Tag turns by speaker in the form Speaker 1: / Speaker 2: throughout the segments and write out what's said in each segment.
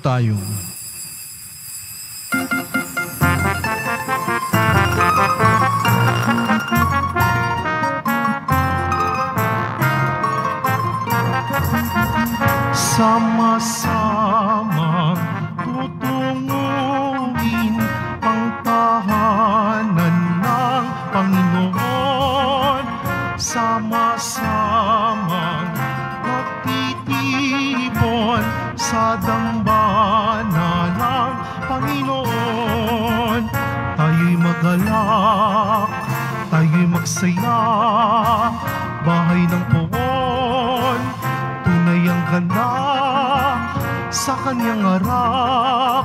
Speaker 1: tayo. Sama-samang tutunguhin ang tahanan ng Panginoon. Sama-samang magtitipon sa dambana ng Panginoon. Tayo'y magalak, tayo'y magsaya, bahay ng poon, tunay ang ganda sa kanyang harap,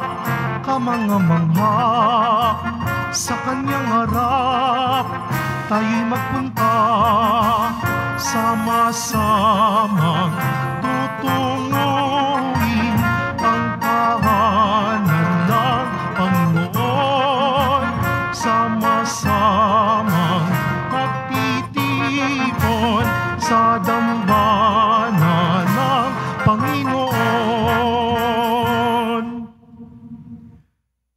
Speaker 1: kamanga-mangha sa kanyang harap. Tayo'y magpunta, sama-samang tutunguhin ang tahanan ng Panginoon. Sama-samang magtitipon sa dambana ng Panginoon.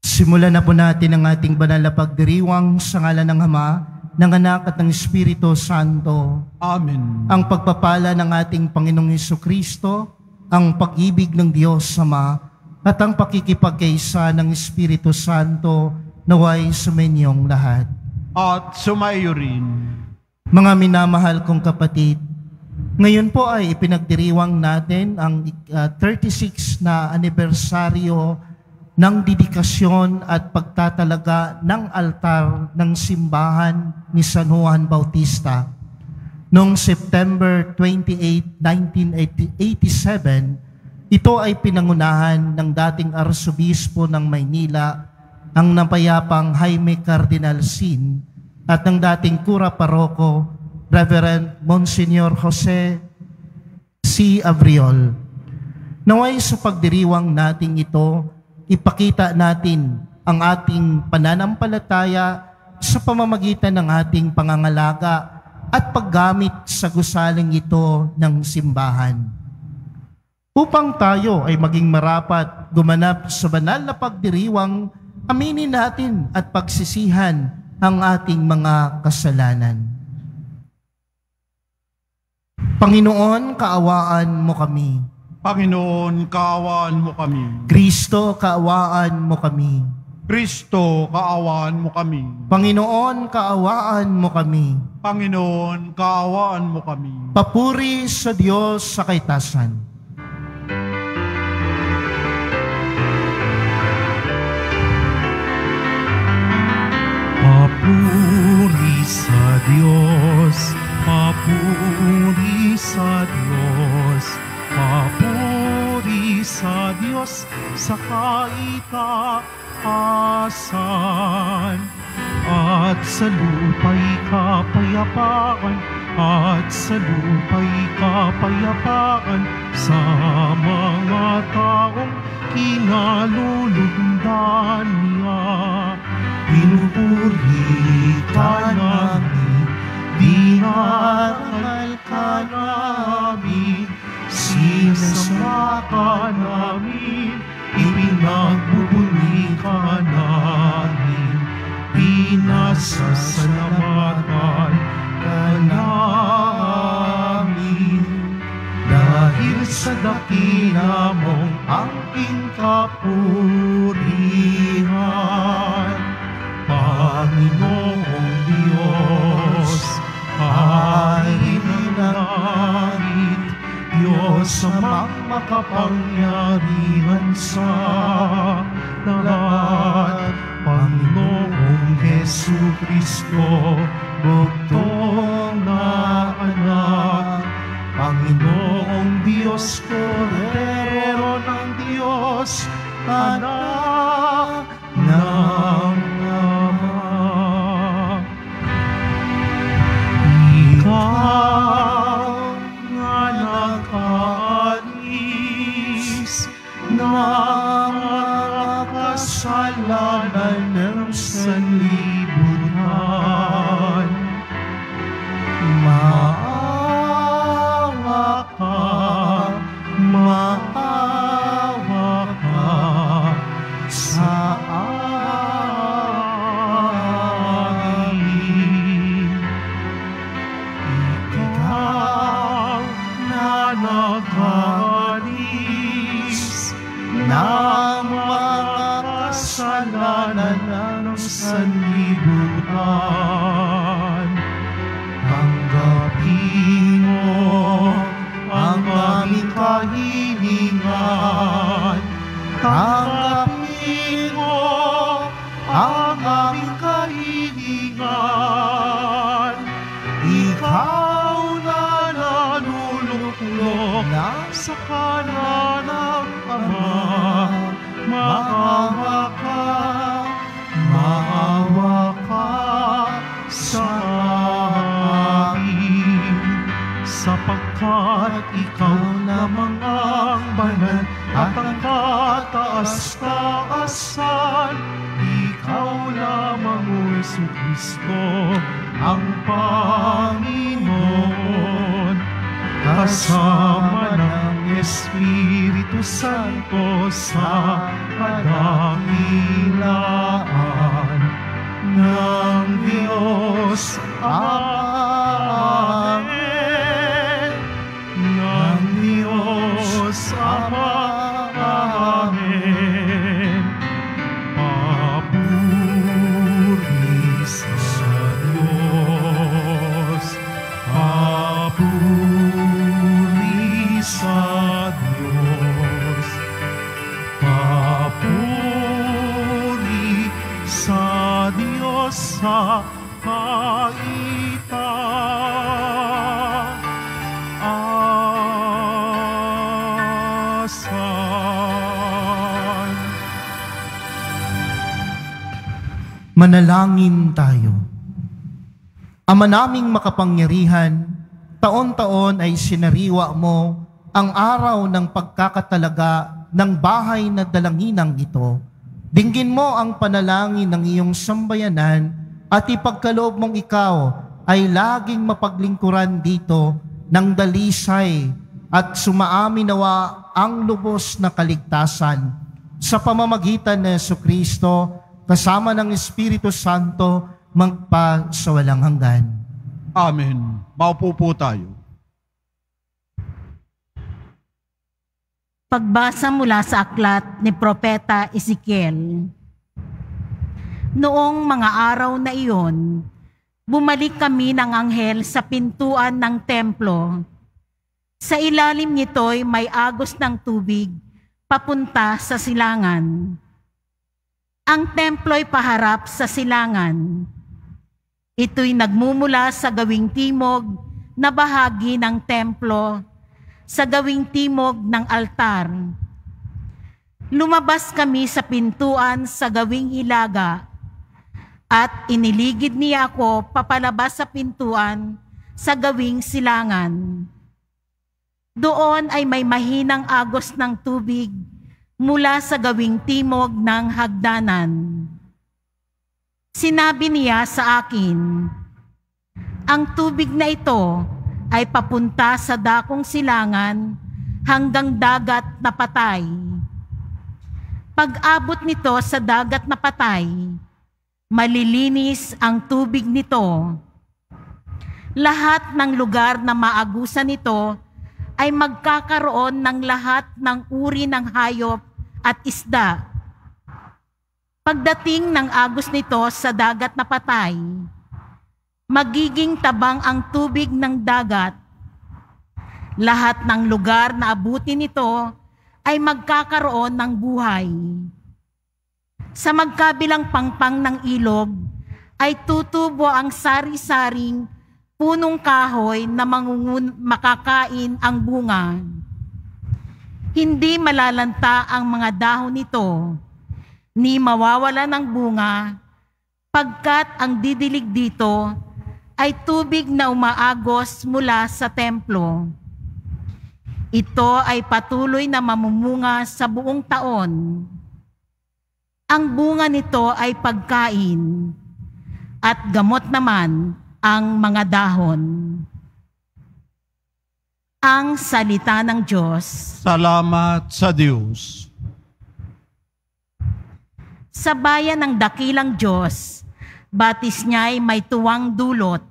Speaker 2: Simulan na po natin ang ating banal na pagdiriwang sa ngalan ng Ama, ng Anak at ng Espiritu Santo.
Speaker 1: Amen.
Speaker 2: Ang pagpapala ng ating Panginoong Hesukristo, ang pag-ibig ng Diyos Ama, at ang pakikipagkaisa ng Espiritu Santo naway sumayinyong lahat.
Speaker 1: At sumaiyo rin.
Speaker 2: Mga minamahal kong kapatid, ngayon po ay ipinagdiriwang natin ang 36 na anibersaryo ng dedikasyon at pagtatalaga ng altar ng simbahan ni San Juan Bautista. Noong September 28, 1987, ito ay pinangunahan ng dating Arsobispo ng Maynila, ang napayapang Jaime Cardinal Sin, at ng dating Kura Paroko, Reverend Monsignor Jose C. Abriol. Naway sa pagdiriwang nating ito, ipakita natin ang ating pananampalataya sa pamamagitan ng ating pangangalaga at paggamit sa gusaling ito ng simbahan. Upang tayo ay maging marapat gumanap sa banal na pagdiriwang, aminin natin at pagsisihan ang ating mga kasalanan. Panginoon, kaawaan mo kami.
Speaker 1: Panginoon, kaawaan mo kami.
Speaker 2: Kristo, kaawaan mo kami.
Speaker 1: Kristo, kaawaan mo kami.
Speaker 2: Panginoon, kaawaan mo kami.
Speaker 1: Panginoon, kaawaan mo kami.
Speaker 2: Papuri sa Diyos sa kaitasan.
Speaker 1: Papuri sa Diyos, papuri sa Diyos, papuri sa Diyos sa kaitaasan. At sa lupa'y kapayapaan, at sa lupa'y kapayapaan sa mga taong kinalulugdan niya. Pinupuri ka namin, dinarangal ka namin, sinasamba ka namin, ipinagbubuni ka namin, pinasasalamatan ka namin. Dahil sa dakila mong angking kapurihan, Panginoong Diyos, ay hinangit, Diyos amang makapangyarihan sa lahat. Panginoong Hesukristo, bugtong na anak, Panginoong Diyos, Kordero ng Diyos, anak ng Ama. Ikaw nga nakaalis ng kasalanan ng sanlibutan. Maawa ka, maawa ka,
Speaker 2: ng mga kasalanan ng sanlibutan. Tanggapin mo ang aming kahilingan. Tanggapin mo ang aming kahilingan. Ikaw na nanuluklok sa kanan ng Ama. Maawa ka sa amin, sapagkat ikaw lamang ang banal at ang kataas-taasan. Ikaw lamang, O Jesucristo, ang Panginoon, kasama ng Espiritu Santo sa kadakilaan ng Diyos. Amen. Ng Diyos Ama. Amen. Papuri sa Diyos. Papuri sa Diyos. Papuri sa Diyos sa kaitaasan. Manalangin tayo. Ama naming makapangyarihan, taon-taon ay sinariwa mo ang araw ng pagkakatalaga ng bahay na dalanginang ito. Dinggin mo ang panalangin ng iyong sambayanan at ipagkaloob mong ikaw ay laging mapaglingkuran dito ng dalisay at sumaamin nawa ang lubos na kaligtasan sa pamamagitan ni Jesucristo kasama ng Espiritu Santo magpa sa walang hanggan.
Speaker 3: Amen. Maupo po tayo.
Speaker 4: Pagbasa mula sa aklat ni Propeta Ezekiel. Noong mga araw na iyon, bumalik kami ng anghel sa pintuan ng templo. Sa ilalim nito'y may agos ng tubig papunta sa silangan. Ang templo'y paharap sa silangan. Ito'y nagmumula sa gawing timog na bahagi ng templo, sa gawing timog ng altar. Lumabas kami sa pintuan sa gawing hilaga at iniligid niya ako papalabas sa pintuan sa gawing silangan. Doon ay may mahinang agos ng tubig mula sa gawing timog ng hagdanan. Sinabi niya sa akin, ang tubig na ito ay papunta sa dakong silangan hanggang dagat na patay. Pag-abot nito sa dagat na patay, malilinis ang tubig nito. Lahat ng lugar na maagusan nito ay magkakaroon ng lahat ng uri ng hayop at isda. Pagdating ng agos nito sa dagat na patay, magiging tabang ang tubig ng dagat. Lahat ng lugar na abutin nito ay magkakaroon ng buhay. Sa magkabilang pangpang ng ilog ay tutubo ang sari-saring punong kahoy na makakain ang bunga. Hindi malalanta ang mga dahon nito, ni mawawala ng bunga, pagkat ang didilig dito ay tubig na umaagos mula sa templo. Ito ay patuloy na mamumunga sa buong taon. Ang bunga nito ay pagkain, at gamot naman ang mga dahon. Ang salita ng Diyos.
Speaker 3: Salamat sa Diyos.
Speaker 4: Sa bayan ng dakilang Diyos, batis niya'y may tuwang dulot.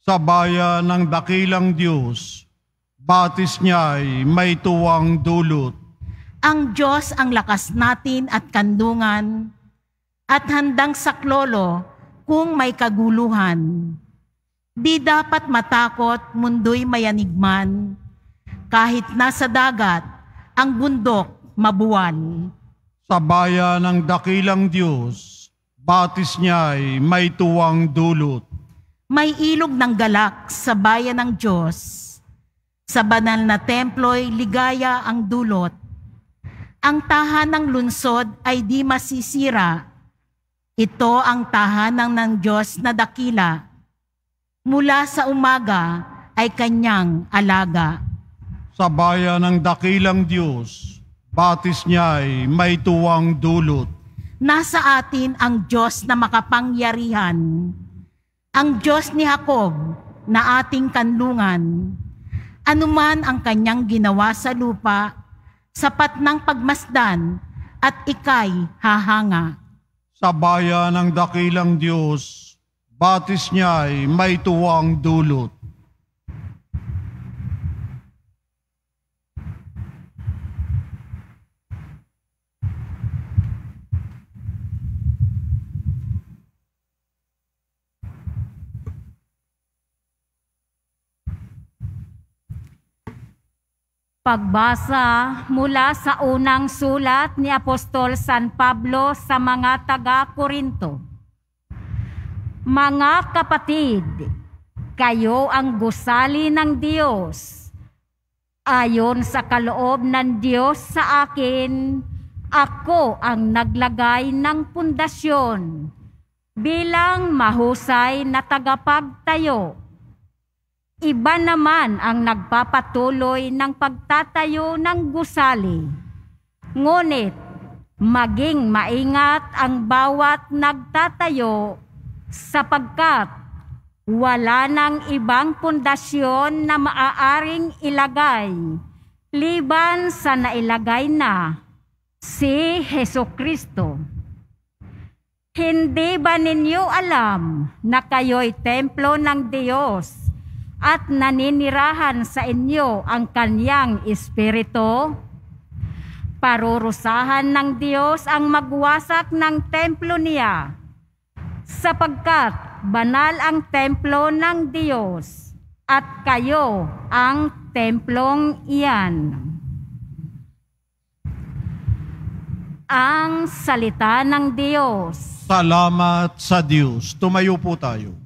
Speaker 3: Sa bayan ng dakilang Diyos, batis niya'y may tuwang dulot.
Speaker 4: Ang Diyos ang lakas natin at kandungan, at handang saklolo kung may kaguluhan. Di dapat matakot, mundo'y mayanigman, kahit nasa dagat, ang bundok mabuwal.
Speaker 3: Sa bayan ng dakilang Diyos, batis niya'y may tuwang dulot.
Speaker 4: May ilog ng galak sa bayan ng Diyos. Sa banal na templo'y ligaya ang dulot. Ang tahanang lungsod ay di masisira. Ito ang tahanan ng Diyos na dakila. Mula sa umaga ay kanyang alaga.
Speaker 3: Sa bayan ng dakilang Diyos, batis niya'y may tuwang dulot.
Speaker 4: Nasa atin ang Diyos na makapangyarihan, ang Diyos ni Jacob na ating kanlungan. Anuman ang kanyang ginawa sa lupa, sapat ng pagmasdan at ika'y hahanga.
Speaker 3: Sa bayan ng dakilang Diyos, batis niya'y may tuwang dulot.
Speaker 5: Pagbasa mula sa unang sulat ni Apostol San Pablo sa mga taga-Korinto. Mga kapatid, kayo ang gusali ng Diyos. Ayon sa kaloob ng Diyos sa akin, ako ang naglagay ng pundasyon bilang mahusay na tagapagtayo. Iba naman ang nagpapatuloy ng pagtatayo ng gusali. Ngunit, maging maingat ang bawat nagtatayo sapagkat wala nang ibang pundasyon na maaaring ilagay liban sa nailagay na si Hesukristo. Hindi ba ninyo alam na kayo'y templo ng Diyos at naninirahan sa inyo ang Kanyang Espiritu? Parurusahan ng Diyos ang magwasak ng templo niya, sapagkat banal ang templo ng Diyos at kayo ang templong iyan. Ang salita ng Diyos.
Speaker 3: Salamat sa Diyos. Tumayo po tayo.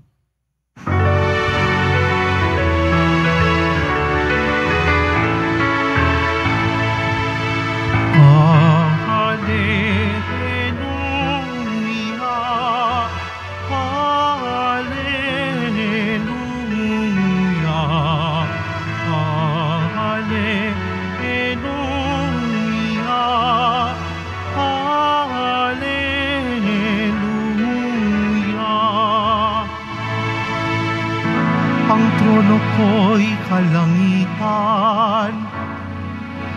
Speaker 1: Ang trono ko'y kalangitan,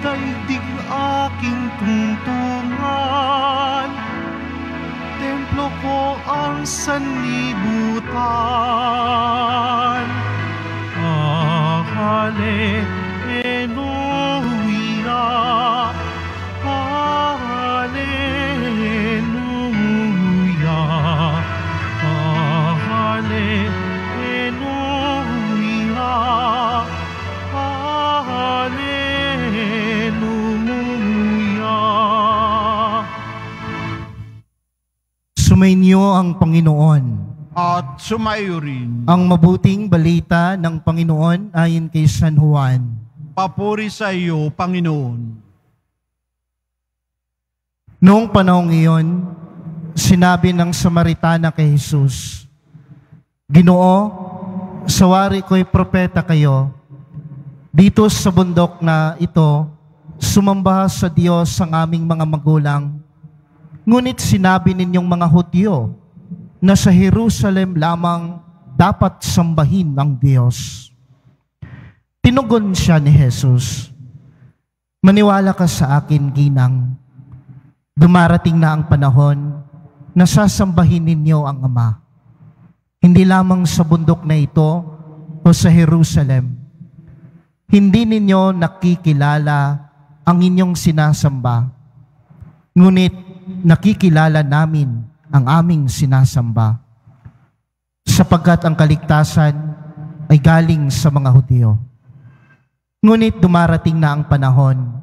Speaker 1: daigdig aking tungtungan. Templo ko ang sanlibutan. Hallelujah, hallelujah, hallelujah.
Speaker 2: Sumainyo ang Panginoon.
Speaker 3: At sumayo rin.
Speaker 2: Ang mabuting balita ng Panginoon ayon kay San Juan.
Speaker 3: Papuri sa iyo, Panginoon.
Speaker 2: Noong panahong iyon, sinabi ng Samaritana kay Jesus, Ginoo, sawari ko'y propeta kayo. Dito sa bundok na ito, sumamba sa Diyos ang aming mga magulang. Ngunit sinabi ninyong mga Hudyo na sa Jerusalem lamang dapat sambahin ang Diyos. Tinugon siya ni Jesus, Maniwala ka sa akin, ginang. Dumarating na ang panahon na sasambahin ninyo ang Ama. Hindi lamang sa bundok na ito o sa Jerusalem. Hindi ninyo nakikilala ang inyong sinasamba. Ngunit nakikilala namin ang aming sinasamba, sapagkat ang kaligtasan ay galing sa mga Hudyo. Ngunit dumarating na ang panahon,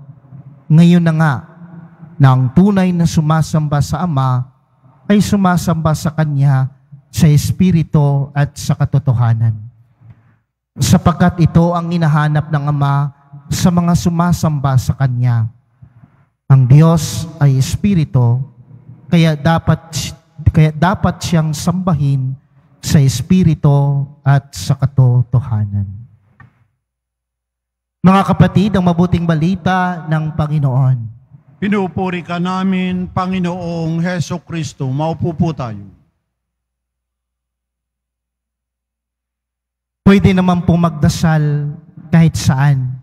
Speaker 2: ngayon na nga, na ang tunay na sumasamba sa Ama ay sumasamba sa Kanya sa Espiritu at sa katotohanan. Sapagkat ito ang inahanap ng Ama sa mga sumasamba sa Kanya. Ang Diyos ay Espiritu, kaya dapat siyang sambahin sa Espiritu at sa katotohanan. Mga kapatid, ang mabuting balita ng Panginoon.
Speaker 3: Pinupuri ka namin, Panginoong Heso Kristo. Maupo po tayo.
Speaker 2: Pwede naman po magdasal kahit saan.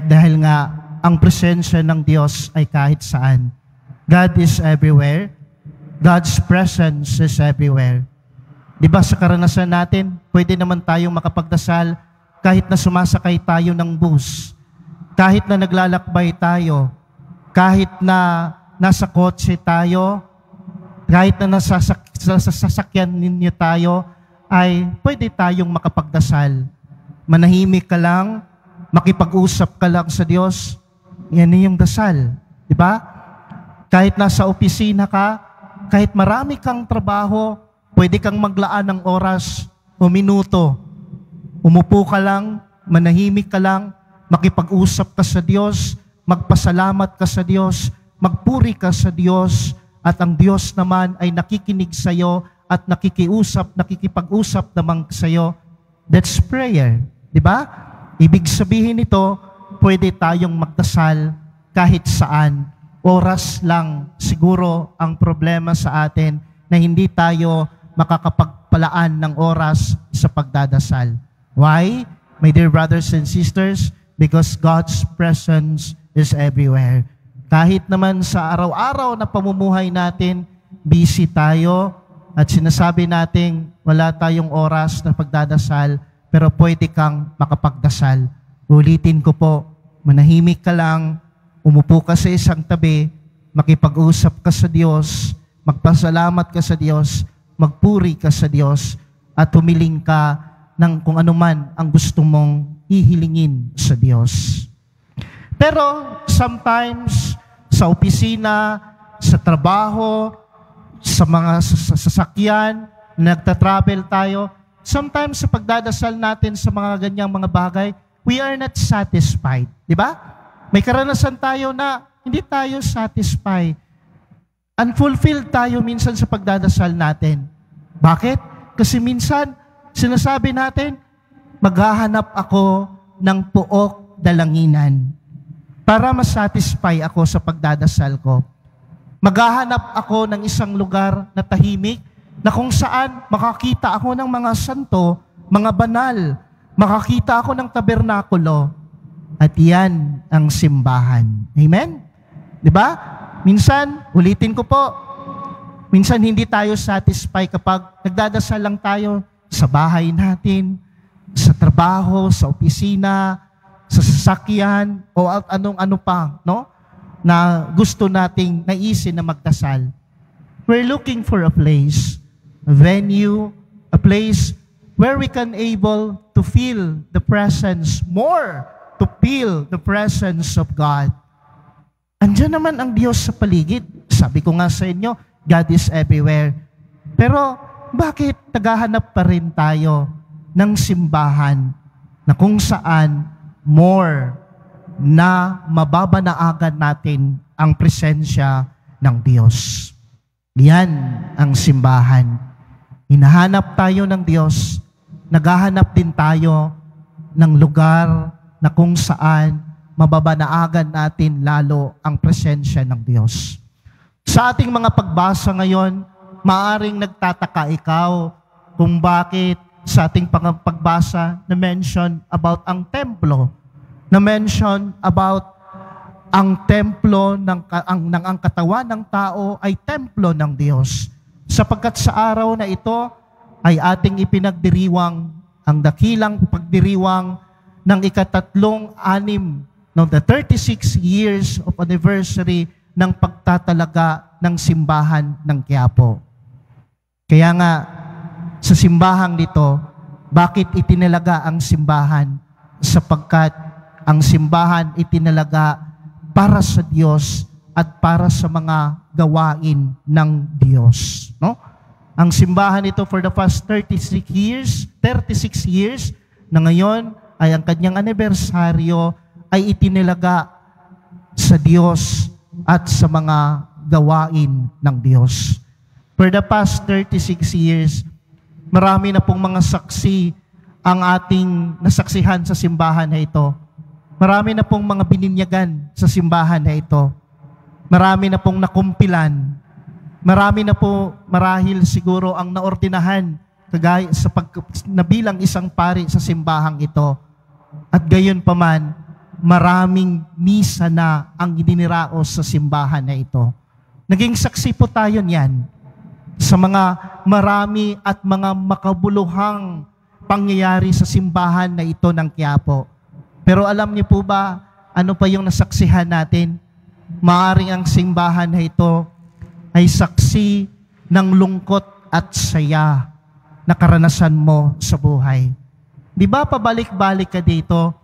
Speaker 2: Dahil nga, ang presensya ng Diyos ay kahit saan. God is everywhere. God's presence is everywhere. Di ba sa karanasan natin, pwede naman tayong makapagdasal kahit na sumasakay tayo ng bus, kahit na naglalakbay tayo, kahit na nasa kotse tayo, kahit na nasa sasakyan ninyo tayo, ay pwede tayong makapagdasal. Manahimik ka lang, makipag-usap ka lang sa Diyos, yan yung dasal. Di ba? Kahit nasa opisina ka, kahit marami kang trabaho, pwede kang maglaan ng oras o minuto. Umupo ka lang, manahimik ka lang, makipag-usap ka sa Diyos, magpasalamat ka sa Diyos, magpuri ka sa Diyos, at ang Diyos naman ay nakikinig sa iyo at nakikipag-usap naman sa iyo. That's prayer. Di ba? Ibig sabihin nito, pwede tayong magdasal kahit saan. Oras lang siguro ang problema sa atin na hindi tayo makakapagpalaan ng oras sa pagdadasal. Why? My dear brothers and sisters, because God's presence is everywhere. Kahit naman sa araw-araw na pamumuhay natin, busy tayo at sinasabi natin wala tayong oras na pagdadasal, pero pwede kang makapagdasal. Ulitin ko po, manahimik ka lang, umupo ka sa isang tabi, makipag-usap ka sa Diyos, magpasalamat ka sa Diyos, magpuri ka sa Diyos, at humiling ka ng kung ano man ang gusto mong ihilingin sa Diyos. Pero sometimes, sa opisina, sa trabaho, sa mga sasakyan, nagtatravel tayo, sometimes sa pagdadasal natin sa mga ganyang mga bagay, we are not satisfied. Di ba? May karanasan tayo na hindi tayo satisfied. Unfulfilled tayo minsan sa pagdadasal natin. Bakit? Kasi minsan, sinasabi natin, maghahanap ako ng puok dalanginan para masatisfy ako sa pagdadasal ko. Maghahanap ako ng isang lugar na tahimik na kung saan makakita ako ng mga santo, mga banal, makakita ako ng tabernakulo, at yan ang simbahan. Amen? Diba? Minsan, ulitin ko po, minsan hindi tayo satisfy kapag nagdadasal lang tayo sa bahay natin, sa trabaho, sa opisina, sa sasakyan, o anong-ano pa, no? Na gusto nating naisin na magdasal. We're looking for a place, a venue, a place where we can able to feel the presence more, to feel the presence of God. Andiyan naman ang Diyos sa paligid. Sabi ko nga sa inyo, God is everywhere. Pero bakit naghahanap pa rin tayo ng simbahan na kung saan more na mababanaagan natin ang presensya ng Diyos? Yan ang simbahan. Hinahanap tayo ng Diyos, naghahanap din tayo ng lugar na kung saan mababanaagan natin lalo ang presensya ng Diyos. Sa ating mga pagbasa ngayon, maaring nagtataka ikaw kung bakit sa ating pagbasa na mention about ang templo, na mention about ang templo ng ang katawan ng tao ay templo ng Diyos. Sapagkat sa araw na ito ay ating ipinagdiriwang ang dakilang pagdiriwang ng ika-36 the 36 years of anniversary ng pagtatalaga ng simbahan ng Quiapo. Kaya nga, sa simbahang nito, bakit itinalaga ang simbahan? Sapagkat ang simbahan itinalaga para sa Diyos at para sa mga gawain ng Diyos. No? Ang simbahan ito for the past 36 years, na ngayon ay ang kanyang anibersaryo ay itinalaga sa Diyos at sa mga gawain ng Diyos. For the past 36 years, marami na pong mga saksi ang ating nasaksihan sa simbahan na ito. Marami na pong mga bininyagan sa simbahan na ito. Marami na pong nakumpilan. Marami na po marahil siguro ang naordinahan kagaya sa nabilang isang pari sa simbahang ito. At gayon pa man, maraming misa na ang idiniraos sa simbahan na ito. Naging saksi po tayo niyan sa mga marami at mga makabuluhang pangyayari sa simbahan na ito ng Quiapo. Pero alam niyo po ba, ano pa yung nasaksihan natin? Maaring ang simbahan na ito ay saksi ng lungkot at saya na karanasan mo sa buhay. Di ba pabalik-balik ka dito?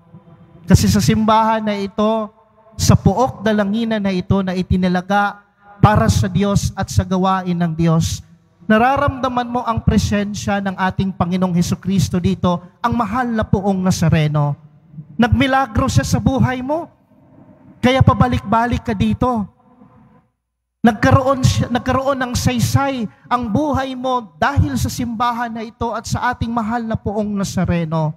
Speaker 2: Kasi sa simbahan na ito, sa puok dalanginan na ito na itinalaga para sa Diyos at sa gawain ng Diyos, nararamdaman mo ang presensya ng ating Panginoong Hesukristo dito, ang mahal na Poong Nazareno. Nagmilagro siya sa buhay mo. Kaya pabalik-balik ka dito. Nagkaroon ng saysay ang buhay mo dahil sa simbahan na ito at sa ating mahal na Poong Nazareno.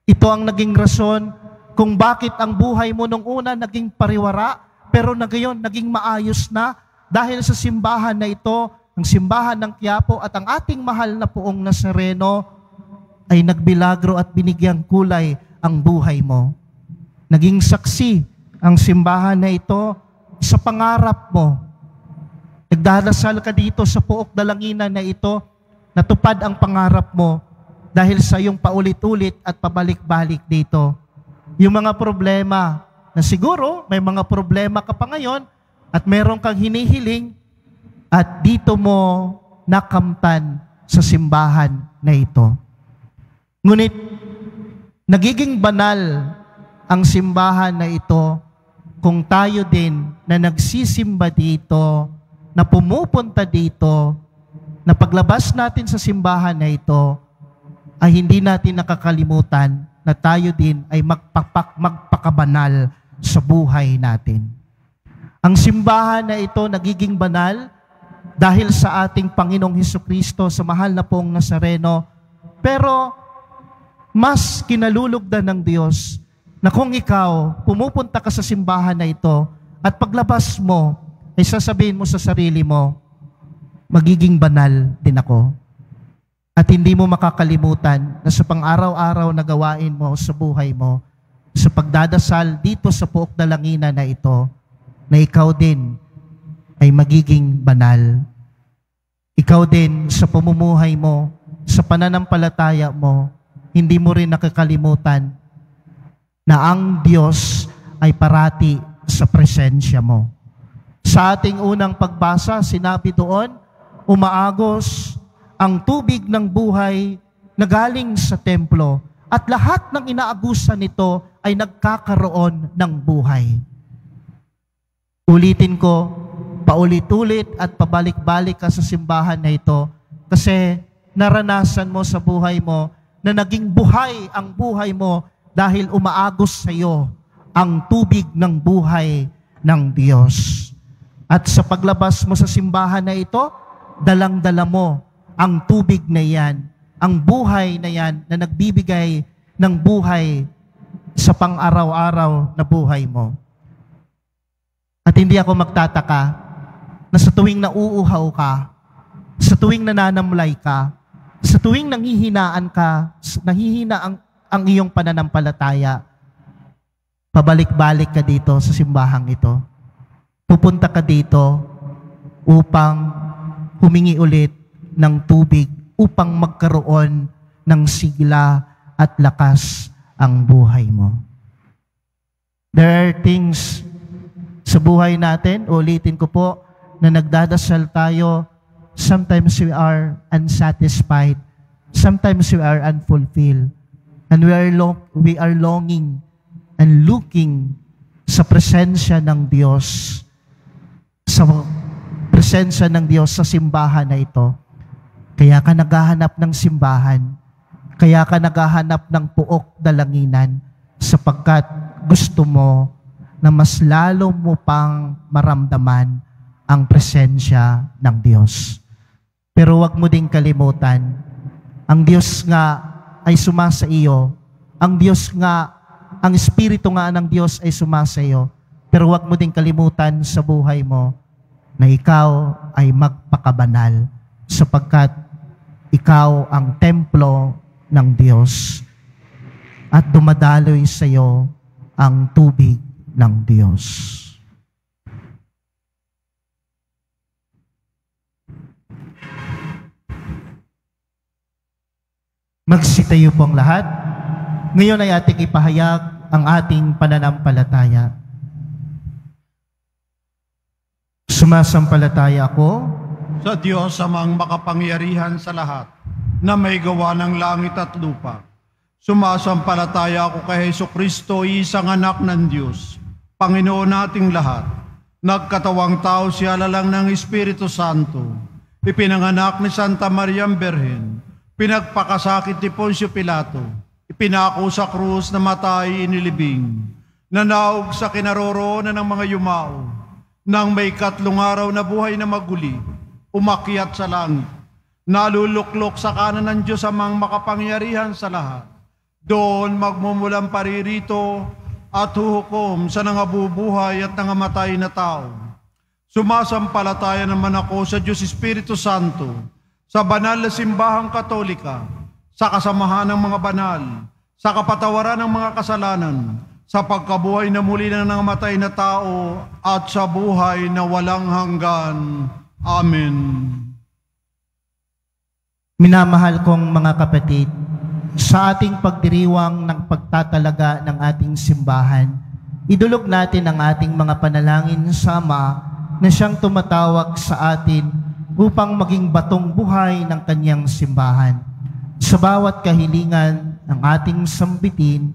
Speaker 2: Ito ang naging rason kung bakit ang buhay mo nung una naging pariwara, pero na gayon naging maayos na dahil sa simbahan na ito, ang simbahan ng Quiapo at ang ating mahal na Poong Nazareno ay nagbilagro at binigyang kulay ang buhay mo. Naging saksi ang simbahan na ito sa pangarap mo. Nagdadasal ka dito sa puok dalanginan na ito, natupad ang pangarap mo dahil sa iyong paulit-ulit at pabalik-balik dito. Yung mga problema na siguro may mga problema ka pa ngayon at meron kang hinihiling at dito mo nakamtan sa simbahan na ito. Ngunit nagiging banal ang simbahan na ito kung tayo din na nagsisimba dito, na pumupunta dito, na paglabas natin sa simbahan na ito, ay hindi natin nakakalimutan na tayo din ay magpakabanal sa buhay natin. Ang simbahan na ito nagiging banal dahil sa ating Panginoong Hesukristo, sa mahal na Poong Nazareno, pero mas kinalulugdan ng Diyos na kung ikaw pumupunta ka sa simbahan na ito at paglabas mo, ay sasabihin mo sa sarili mo, magiging banal din ako. At hindi mo makakalimutan na sa pang-araw-araw na gawain mo sa buhay mo, sa pagdadasal dito sa puok dalanginan na ito, na ikaw din ay magiging banal. Ikaw din sa pamumuhay mo, sa pananampalataya mo, hindi mo rin nakakalimutan na ang Diyos ay parati sa presensya mo. Sa ating unang pagbasa, sinabi doon, umaagos ang tubig ng buhay na galing sa templo at lahat ng inaagusan nito ay nagkakaroon ng buhay. Ulitin ko, paulit-ulit at pabalik-balik ka sa simbahan na ito kasi naranasan mo sa buhay mo na naging buhay ang buhay mo dahil umaagos sa iyo ang tubig ng buhay ng Diyos. At sa paglabas mo sa simbahan na ito, dalang-dala mo ang tubig na yan, ang buhay na yan na nagbibigay ng buhay sa pang-araw-araw na buhay mo. At hindi ako magtataka na sa tuwing nauuhaw ka, sa tuwing nananamlay ka, sa tuwing nanghihinaan ka, nahihina ang iyong pananampalataya, pabalik-balik ka dito sa simbahang ito. Pupunta ka dito upang humingi ulit ng tubig, upang magkaroon ng sigla at lakas ang buhay mo. There are things sa buhay natin, ulitin ko po, na nagdadasal tayo, sometimes we are unsatisfied, sometimes we are unfulfilled, and we are longing and looking sa presensya ng Diyos, sa presensya ng Diyos sa simbahan na ito. Kaya ka naghahanap ng simbahan, kaya ka naghahanap ng puok dalanginan, sapagkat gusto mo na mas lalo mo pang maramdaman ang presensya ng Diyos. Pero wag mo ding kalimutan, ang Diyos nga ay sumasa iyo, ang Diyos nga, ang Espiritu nga ng Diyos ay sumasa iyo, pero wag mo ding kalimutan sa buhay mo na ikaw ay magpakabanal, sapagkat ikaw ang templo ng Diyos at dumadaloy sa iyo ang tubig ng Diyos. Magsitayo po ang lahat. Ngayon ay ating ipahayag ang ating pananampalataya. Sumasampalataya ako
Speaker 3: Sa Diyos amang makapangyarihan sa lahat, na may gawa ng langit at lupa. Sumasampalataya ako kay Jesucristo, isang anak ng Diyos, Panginoon nating lahat. Nagkatawang tao siya lalang ng Espiritu Santo. Ipinanganak ni Santa Maria Birhen. Pinagpakasakit ni Poncio Pilato. Ipinako sa krus na matay inilibing. Nanaog sa kinaroroonan ng mga yumao. Nang may 3 araw na buhay na maguli, umakyat sa langit. Naluluklok sa kanan ng Diyos amang makapangyarihan sa lahat. Doon magmumulang paririto at huhukom sa nangabubuhay at nangamatay na tao. Sumasampalataya naman ako sa Diyos Espiritu Santo, sa banal na simbahang katolika, sa kasamahan ng mga banal, sa kapatawaran ng mga kasalanan, sa pagkabuhay na muli ng nangamatay na tao, at sa buhay na walang hanggan. Amen.
Speaker 2: Minamahal kong mga kapatid, sa ating pagdiriwang ng pagtatalaga ng ating simbahan, idulog natin ang ating mga panalangin sa Ama na siyang tumatawag sa atin upang maging batong buhay ng kanyang simbahan. Sa bawat kahilingan ng ating sambitin,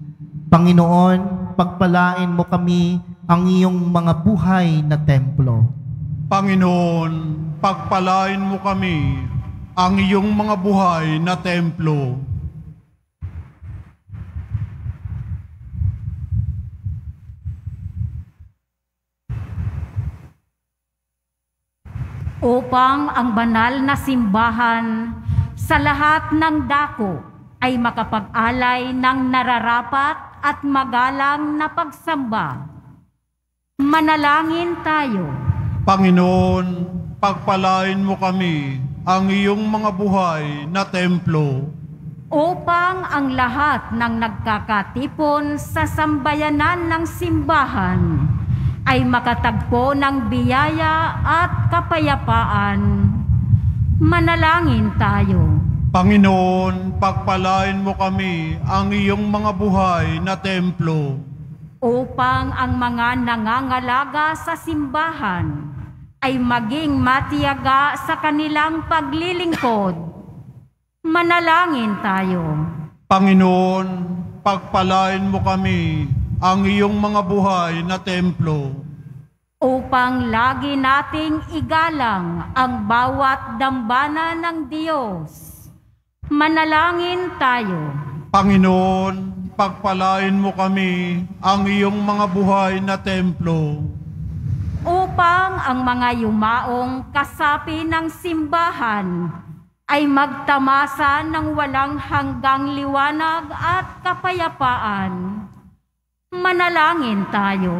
Speaker 2: Panginoon, pagpalain mo kami ang iyong mga buhay na templo.
Speaker 3: Panginoon, pagpalain mo kami ang iyong mga buhay na templo.
Speaker 5: Upang ang banal na simbahan sa lahat ng dako ay makapag-alay ng nararapat at magalang na pagsamba. Manalangin tayo.
Speaker 3: Panginoon, pagpalain mo kami ang iyong mga buhay na templo.
Speaker 5: Upang ang lahat ng nagkakatipon sa sambayanan ng simbahan ay makatagpo ng biyaya at kapayapaan. Manalangin tayo.
Speaker 3: Panginoon, pagpalain mo kami ang iyong mga buhay na templo.
Speaker 5: Upang ang mga nangangalaga sa simbahan ay maging matiyaga sa kanilang paglilingkod. Manalangin tayo.
Speaker 3: Panginoon, pagpalain mo kami ang iyong mga buhay na templo.
Speaker 5: Upang lagi nating igalang ang bawat dambana ng Diyos. Manalangin tayo.
Speaker 3: Panginoon, pagpalain mo kami ang iyong mga buhay na templo.
Speaker 5: Upang ang mga yumaong kasapi ng simbahan ay magtamasa ng walang hanggang liwanag at kapayapaan. Manalangin tayo.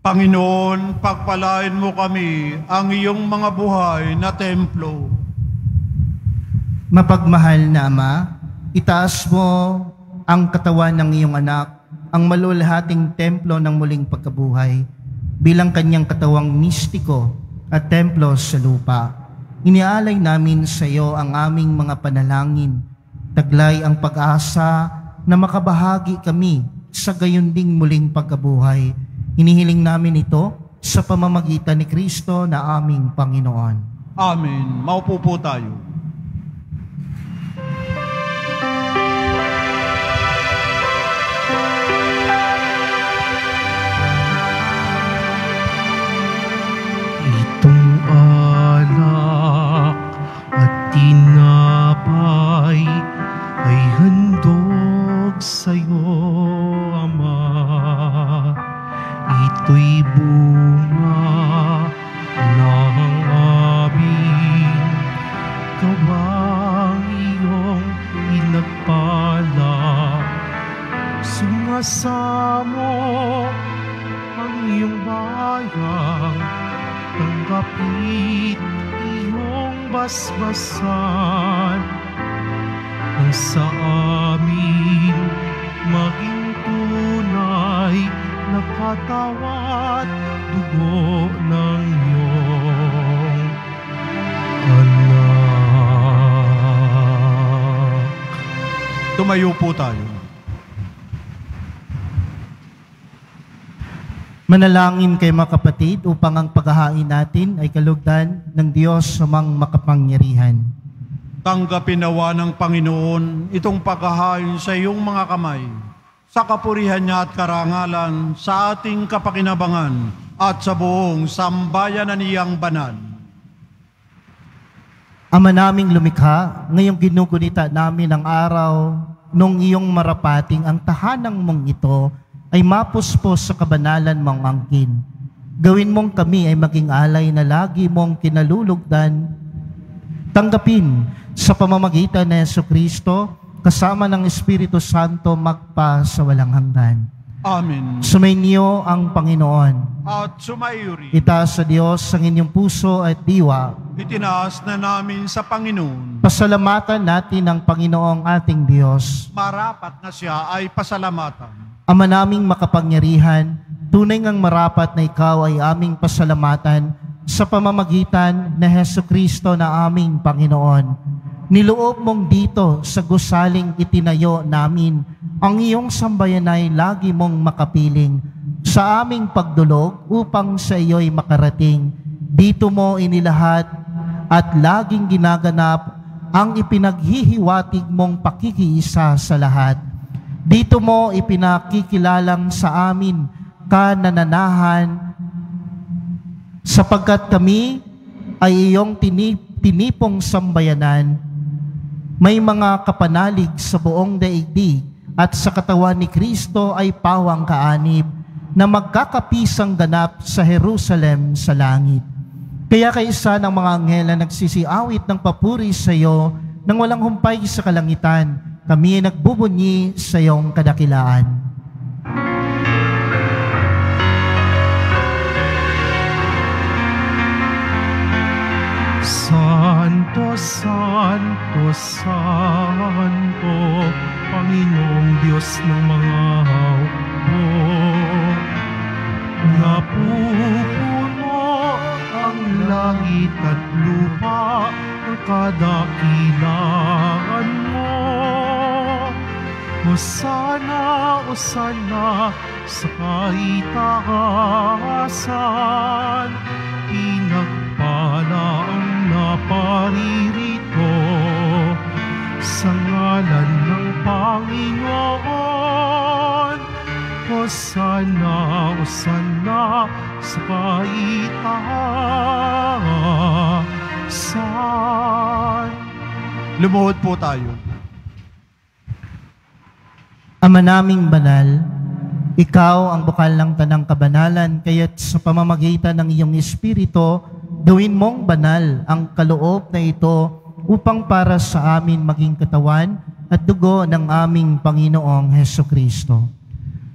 Speaker 3: Panginoon, pagpalain mo kami ang iyong mga buhay na templo.
Speaker 2: Mapagmahal na Ama, itaas mo ang katawan ng iyong anak, ang maluluhating templo ng muling pagkabuhay, bilang kanyang katawang mistiko at templo sa lupa. Inialay namin sa iyo ang aming mga panalangin, taglay ang pag-asa na makabahagi kami sa gayunding muling pagkabuhay Hinihiling namin ito sa pamamagitan ni Kristo na aming Panginoon.
Speaker 3: Amen. Maupo po tayo.
Speaker 1: Itong alak at tinapay ay handog sa'yo, Ama. Ito'y bunga ng aming gawang iyong pinagpala. Sumasamo ang iyong bayang, tanggapit iyong basbasan, ang sa amin maging tunay na katawan, dugo ng iyong anak.
Speaker 3: Tumayo po tayo.
Speaker 2: Manalangin kay mga kapatid upang ang paghahain natin ay kalugdan ng Diyos amang makapangyarihan.
Speaker 3: Tanggapin nawa ng Panginoon itong paghahain sa iyong mga kamay, sa kapurihan niya at karangalan, sa ating kapakinabangan at sa buong sambayanan niyang banal.
Speaker 2: Ama naming lumikha, ngayong ginugunita namin ang araw nung iyong marapating ang tahanang mong ito ay mapuspos sa kabanalan mong angkin. Gawin mong kami ay maging alay na lagi mong kinalulugdan. Tanggapin sa pamamagitan ni Jesucristo, kasama ng Espiritu Santo magpa sa walang hanggan.
Speaker 3: Amen.
Speaker 2: Sumainyo ang Panginoon.
Speaker 3: At sumaiyuri,
Speaker 2: Itaas sa Diyos ang inyong puso at diwa.
Speaker 3: itinaas na namin sa Panginoon.
Speaker 2: Pasalamatan natin ang Panginoong ating Diyos.
Speaker 3: Marapat na siya ay pasalamatan.
Speaker 2: Ama naming makapangyarihan, tunay ngang marapat na ikaw ay aming pasalamatan sa pamamagitan na Jesucristo na aming Panginoon. Niloob mong dito sa gusaling itinayo namin ang iyong sambayanay lagi mong makapiling sa aming pagdulog upang sa iyo'y makarating. Dito mo inilahat at laging ginaganap ang ipinaghihiwatig mong pakikiisa sa lahat. Dito mo ipinakikilalang sa amin kanananahan, sapagkat kami ay iyong tinipong sambayanan. May mga kapanalig sa buong daigdig at sa katawan ni Kristo ay pawang kaanib na magkakapisang ganap sa Jerusalem sa langit. Kaya kaisa ng mga anghel na nagsisiawit ng papuri sa iyo nang walang humpay sa kalangitan, kami ay nagbubunyi sa iyong kadakilaan.
Speaker 1: Santo, Santo, Santo, Panginoong Diyos ng mga hukbo. Napupuno ang langit at lupa ng kadakilaan mo. Hosana, Hosana sa kaitaasan, pinagpala ang naparirito sa ngalan ng Panginoon. Hosana, Hosana sa kaitaasan.
Speaker 3: Lumuhod po tayo.
Speaker 2: Ama naming banal, ikaw ang bukal ng tanang kabanalan, kaya't sa pamamagitan ng iyong Espiritu, gawin mong banal ang kaloob na ito upang para sa amin maging katawan at dugo ng aming Panginoong Hesukristo.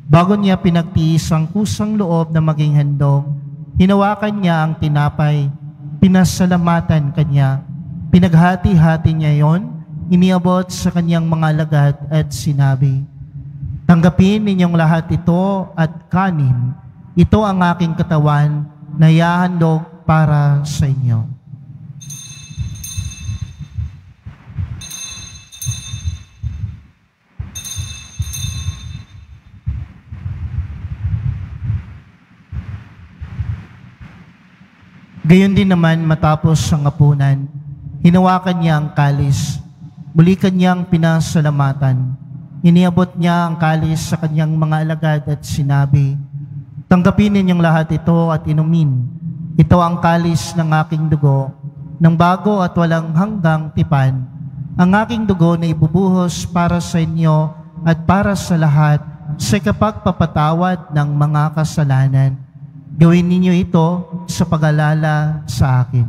Speaker 2: Bago niya pinagtiis ang kusang loob na maging handog, hinawakan niya ang tinapay, pinasalamatan kanya, pinaghati-hati niya yon, iniabot sa kanyang mga alagad at sinabi, "Tanggapin ninyong lahat ito at kanin. Ito ang aking katawan na ihahandog para sa inyo." Gayon din naman matapos ang hapunan, hinawakan niya ang kalis, muli kanyang pinasalamatan. Iniabot niya ang kalis sa kanyang mga alagad at sinabi, "Tanggapin ninyong lahat ito at inumin. Ito ang kalis ng aking dugo, ng bago at walang hanggang tipan. Ang aking dugo na ibubuhos para sa inyo at para sa lahat sa kapagpapatawad ng mga kasalanan. Gawin ninyo ito sa pag-alala sa akin."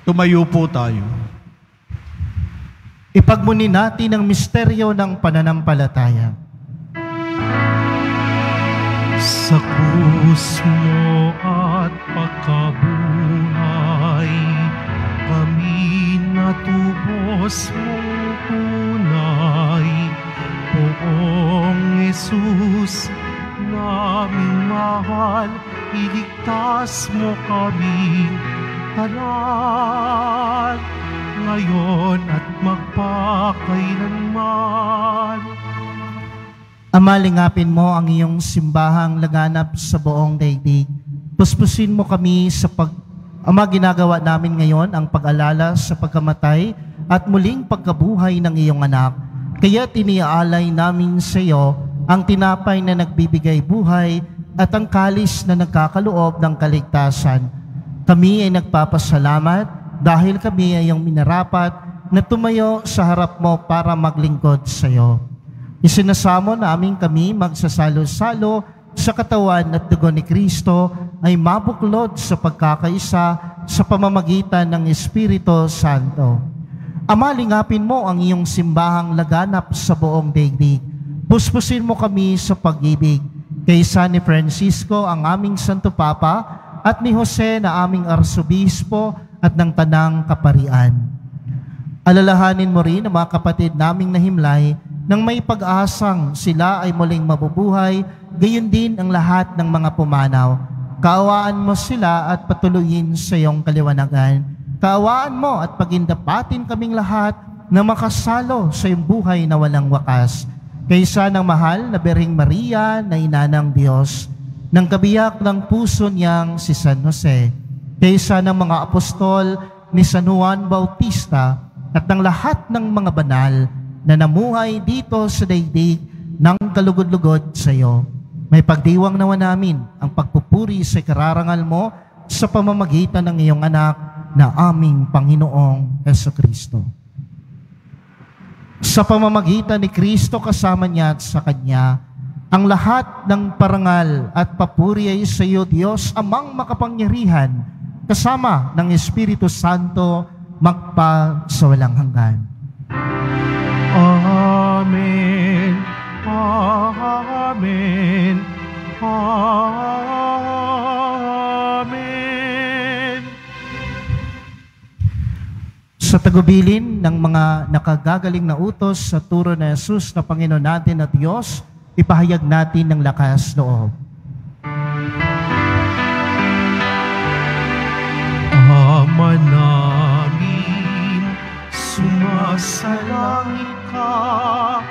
Speaker 3: Tumayo po tayo.
Speaker 2: Ipagmuni natin ang misteryo ng pananampalataya.
Speaker 1: Sa krus mo at pagkabuhay, kami natubos mong tunay. Poong Jesus, naming mahal, iligtas mo kami tanan, ngayon at magpakailanman.
Speaker 2: Ama, lingapin mo ang iyong simbahang laganap sa buong daigdig. Puspusin mo kami sa Ama, ginagawa namin ngayon ang pag-alala sa pagkamatay at muling pagkabuhay ng iyong anak. Kaya tiniaalay namin sa iyo ang tinapay na nagbibigay buhay at ang kalis na nagkakaloob ng kaligtasan. Kami ay nagpapasalamat dahil kami ay iyong minarapat na tumayo sa harap mo para maglingkod sa iyo. Isinasamo namin kami magsasalo-salo sa katawan at dugo ni Kristo ay mabuklod sa pagkakaisa sa pamamagitan ng Espiritu Santo. Ama, lingapin mo ang iyong simbahang laganap sa buong daigdig. Puspusin mo kami sa pag-ibig. Kay San Francisco, ang aming Santo Papa, at ni Jose na aming Arsobispo at ng Tanang Kaparian. Alalahanin mo rin ang mga kapatid naming nahimlay nang may pag-asang sila ay muling mabubuhay, gayon din ang lahat ng mga pumanaw. Kaawaan mo sila at patuloyin sa iyong kaliwanagan. Kaawaan mo at pagindapatin kaming lahat na makasalo sa iyong buhay na walang wakas. Kaysa ng mahal na Birheng Maria na ina ng Diyos, ng kabiyak ng puso niyang si San Jose, kaysa ng mga apostol ni San Juan Bautista at ng lahat ng mga banal na namuhay dito sa daigdig ng kalugod-lugod sa iyo. May pagdiwang nawa namin ang pagpupuri sa kararangal mo sa pamamagitan ng iyong anak na aming Panginoong Jesucristo. Sa pamamagitan ni Kristo kasama niya at sa Kanya, ang lahat ng parangal at papuri ay sa iyo, Diyos, Amang makapangyarihan, kasama ng Espiritu Santo, magpa sa walang hanggan.
Speaker 1: Amen. Amen. Amen.
Speaker 2: Sa tagubilin ng mga nakagagaling na utos sa turo na Jesus na Panginoon natin at Diyos, ipahayag natin ng lakas loob.
Speaker 1: Ama namin, sumasalangit ka,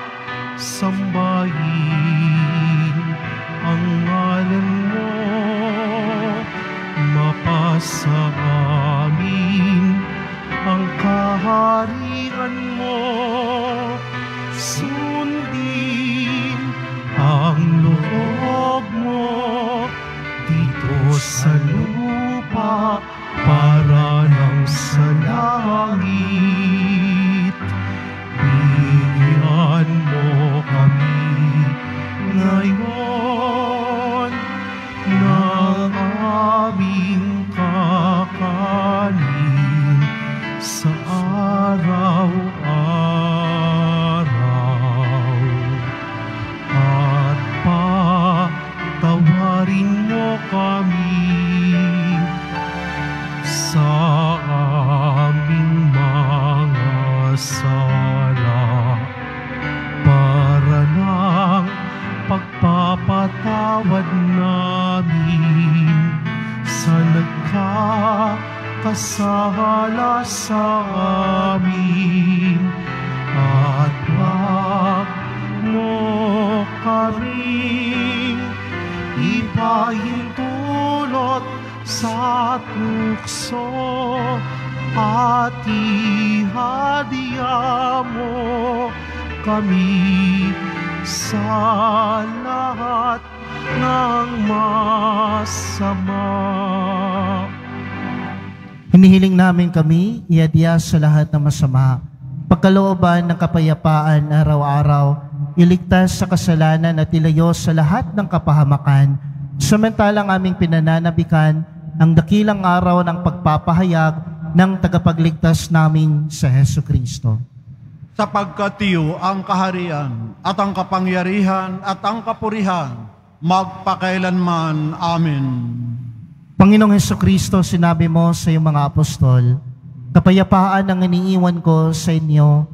Speaker 1: sambahin ang ngalan mo, mapasa amin ang kaharian mo, sundin ang loob mo dito sa lupa para ng sa langit. Bigyan mo kami ngayon ng aming kakanin sa araw-araw. At patawarin mo kami sa aming mga sala para ng pagpapatawad namin sa nagkakasala sa amin, at wag mo kaming ipahintulot sa tukso at ihadya mo kami sa lahat ng masama.
Speaker 2: Hinihiling namin kami, iadya sa lahat ng masama, pagkalooban ng kapayapaan araw-araw, iligtas sa kasalanan at ilayo sa lahat ng kapahamakan, samantalang aming pinananabikan ang dakilang araw ng pagpapahayag ng tagapagligtas namin sa Hesu Kristo.
Speaker 3: Sapagkat iyo ang kaharian at ang kapangyarihan at ang kapurihan magpakailanman. Amen.
Speaker 2: Panginoong Hesu Kristo, sinabi mo sa iyong mga apostol, kapayapaan ang iniiwan ko sa inyo,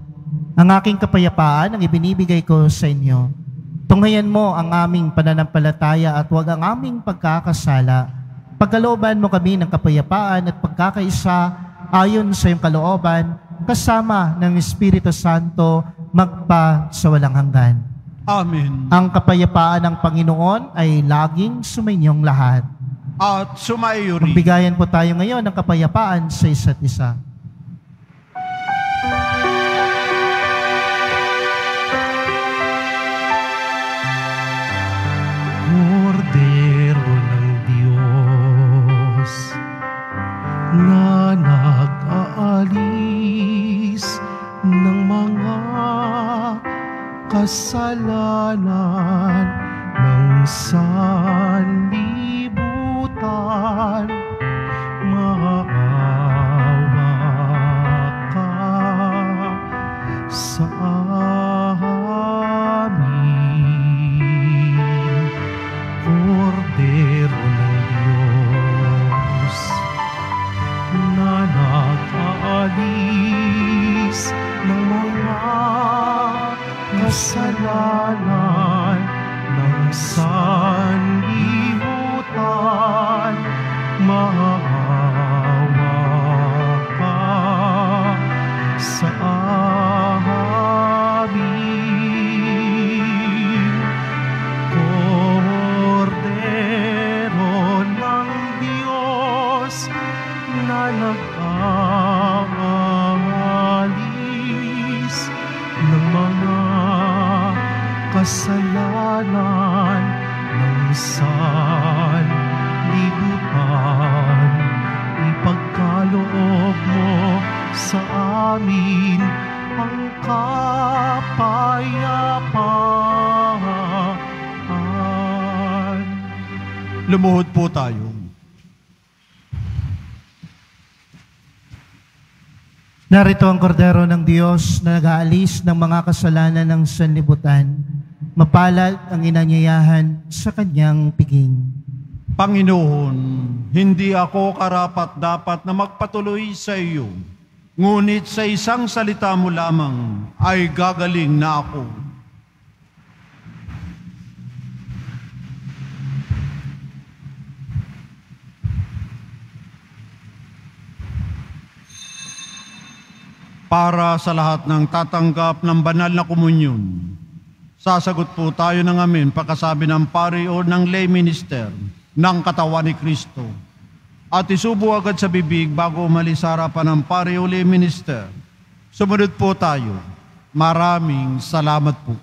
Speaker 2: ang aking kapayapaan ang ibinibigay ko sa inyo. Tunghayan mo ang aming pananampalataya at huwag ang aming pagkakasala. Pagkalooban mo kami ng kapayapaan at pagkakaisa ayon sa iyong kalooban, kasama ng Espiritu Santo, magpa sa walang hanggan.
Speaker 3: Amen.
Speaker 2: Ang kapayapaan ng Panginoon ay laging sumainyong lahat.
Speaker 3: At sumaiyo rin.
Speaker 2: Magbigayan po tayo ngayon ng kapayapaan sa isa't isa.
Speaker 1: Kordero ng Diyos na nag-aalis ng mga kasalanan ng sanlibutan, maawa ka sa amin. Kordero ng Diyos na nag-aalis ng mga kasalanan ng sanlibutan, maawa ka sa amin. Kordero ng Diyos na nag-aalis ng mga kasalanan ng sanlibutan, ipagkaloob mo sa amin ang kapayapaan.
Speaker 3: Lumuhod po tayo.
Speaker 2: Narito ang kordero ng Diyos na nag-aalis ng mga kasalanan ng sanlibutan. Mapalad ang inanyayahan sa kanyang piging.
Speaker 3: Panginoon, hindi ako karapat-dapat na magpatuloy sa iyo, ngunit sa isang salita mo lamang ay gagaling na ako. Para sa lahat ng tatanggap ng banal na komunyon, sasagot po tayo ng amen pagkasabi ng pari o ng lay minister ng katawan ni Kristo. At isubo agad sa bibig bago umalis sa harapan ng pari o lay minister. Sumunod po tayo. Maraming salamat po.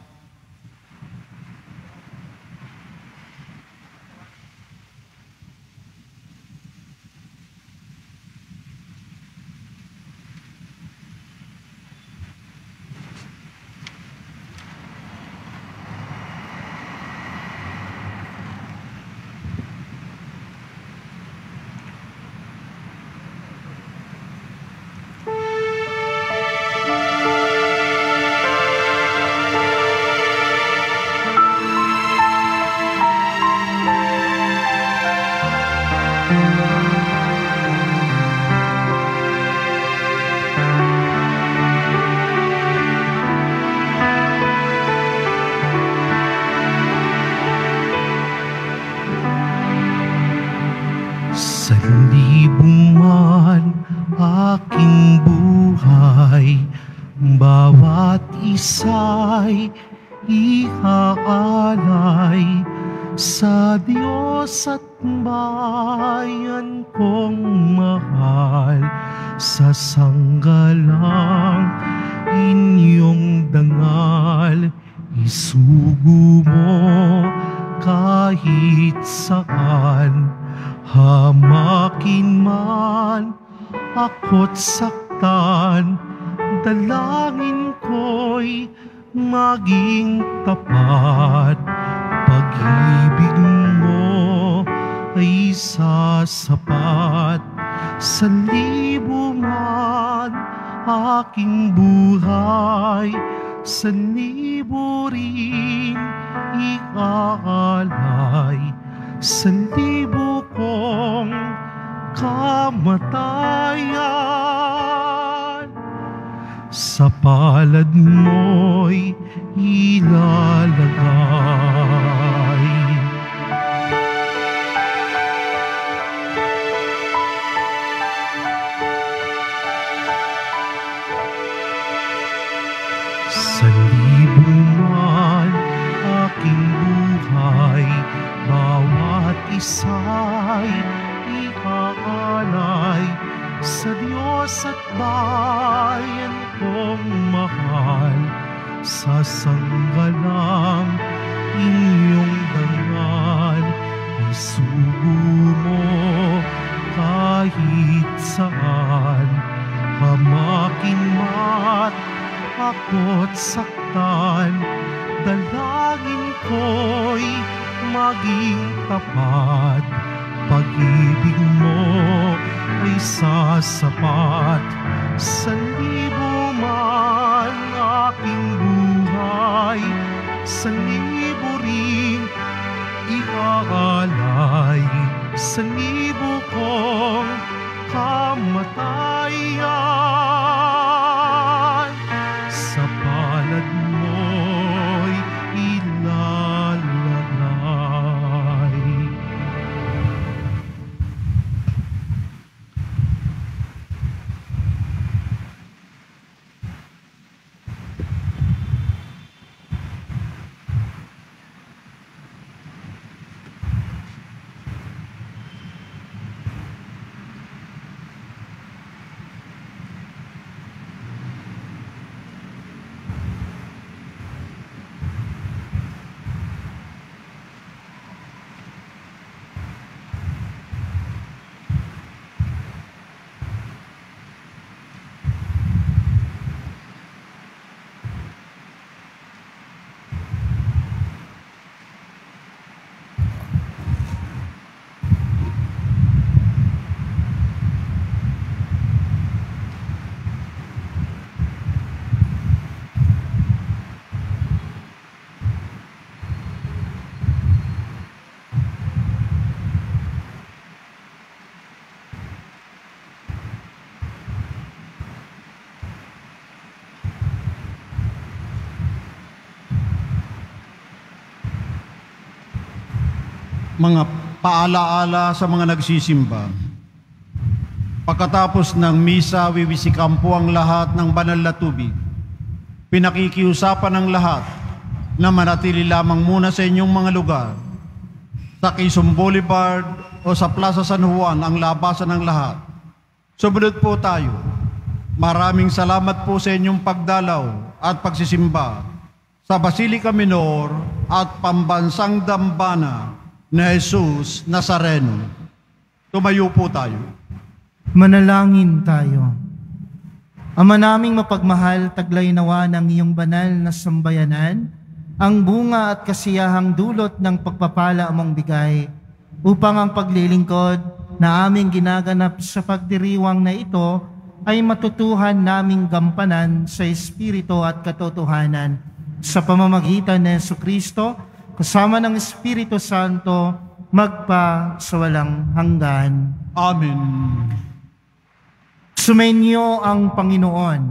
Speaker 1: isa'y iaalay sa Diyos at bayan kong mahal. Sa sanggalang inyong dangal, isugo mo kahit saan. Hamakin man ako't saktan, dalangin ko'y maging tapat. Pag-ibig mo ay sasapat sa libungan aking buhay. Sa libo rin iaalay, sa libo kong kamatayan. Sa palad mo'y ilalagay. Sa libo man aking buhay, bawat isa'y iaalay sa Diyos at bayan kong mahal. Sa sanggalang inyong dangal, isugo mo kahit saan. Hamakin man ako't saktan, dalangin ko'y maging tapat. Pag-ibig mo ay sasapat sa libo man aking buhay. Sa libo rin iaalay, sa libo kong kamatayan. Sa palad mo'y ilalagay.
Speaker 3: Mga paalaala sa mga nagsisimba. Pagkatapos ng misa, wiwisikan po ang lahat ng banal na tubig. Pinakikiusapan ng lahat na manatili lamang muna sa inyong mga lugar. Sa Quezon Boulevard o sa Plaza San Juan ang labasan ng lahat. Sumunod po tayo. Maraming salamat po sa inyong pagdalaw at pagsisimba sa Basilica Minor at Pambansang Dambana ni Jesus Nazareno. Tumayo po tayo.
Speaker 2: Manalangin tayo. Ama naming mapagmahal, taglay nawa ng iyong banal na sambayanan, ang bunga at kasiyahang dulot ng pagpapala mong bigay, upang ang paglilingkod na aming ginaganap sa pagdiriwang na ito ay matutuhan naming gampanan sa Espiritu at katotohanan sa pamamagitan ni Jesucristo, kasama ng Espiritu Santo, magpa sa walang hanggan.
Speaker 3: Amen.
Speaker 2: Sumainyo ang Panginoon.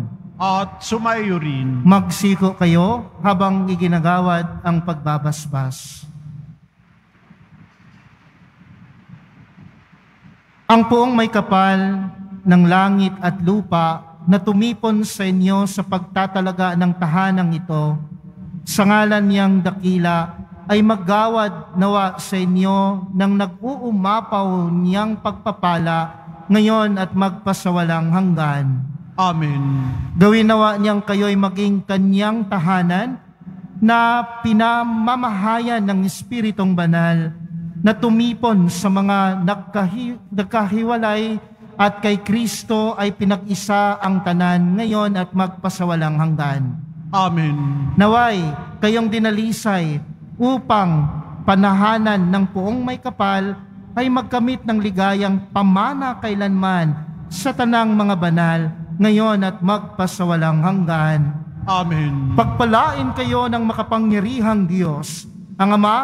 Speaker 3: At sumayo rin.
Speaker 2: Magsiko kayo habang iginagawad ang pagbabasbas. Ang poong may kapal ng langit at lupa na tumipon sa inyo sa pagtatalaga ng tahanang ito, sa ngalan niyang dakila ay maggawad nawa sa inyo ng nag-uumapaw niyang pagpapala ngayon at magpasawalang hanggan.
Speaker 3: Amen.
Speaker 2: Gawin nawa niyang kayo'y maging kanyang tahanan na pinamamahayan ng Espiritong Banal na tumipon sa mga nagkahiwalay at kay Kristo ay pinag-isa ang tanan ngayon at magpasawalang hanggan.
Speaker 3: Amen.
Speaker 2: Naway kayong dinalisay upang panahanan ng puong may kapal ay magkamit ng ligayang pamana kailanman sa tanang mga banal, ngayon at magpasawalang hanggan.
Speaker 3: Amen.
Speaker 2: Pagpalain kayo ng makapangyarihang Diyos, ang Ama,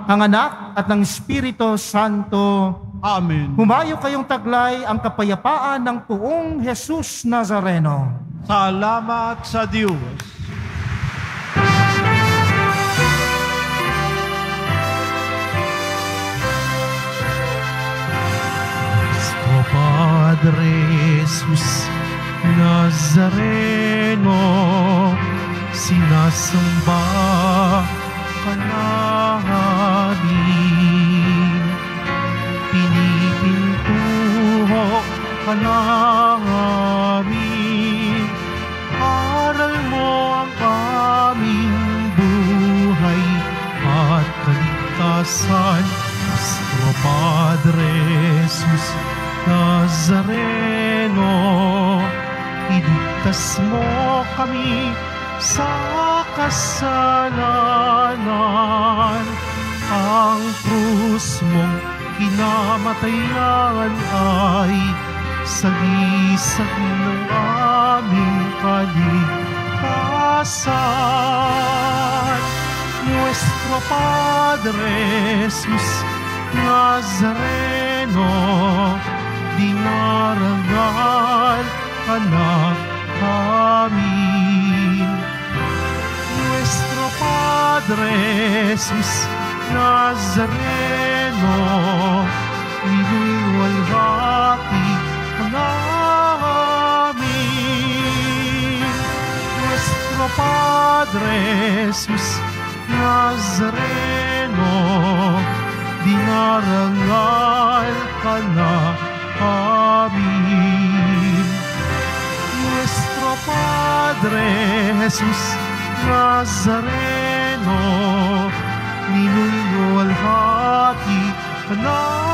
Speaker 2: ang Anak, at ng Espiritu Santo.
Speaker 3: Amen.
Speaker 2: Humayo kayong taglay ang kapayapaan ng puong Jesus Nazareno.
Speaker 3: Salamat sa Diyos.
Speaker 1: Padre Jesus Nazareno, sinasamba ka namin, pinipintuho ka namin, aral mo ang aming buhay at kaligtasan. Nuestro Padre Jesus Nazareno, iligtas mo kami sa kasalanan. Ang krus mong kinamatayan ay sagisag ng aming kaligtasan. Nuestro Padre Jesus Nazareno, dinarangal ka na amin. Nuestro Padre Jesus Nazareno, iniwalhati ka namin. Nuestro Padre Jesus Nazareno, dinarangal ka na amin. Nuestro Padre Jesus Nazareno, ninulwalhati ka namin.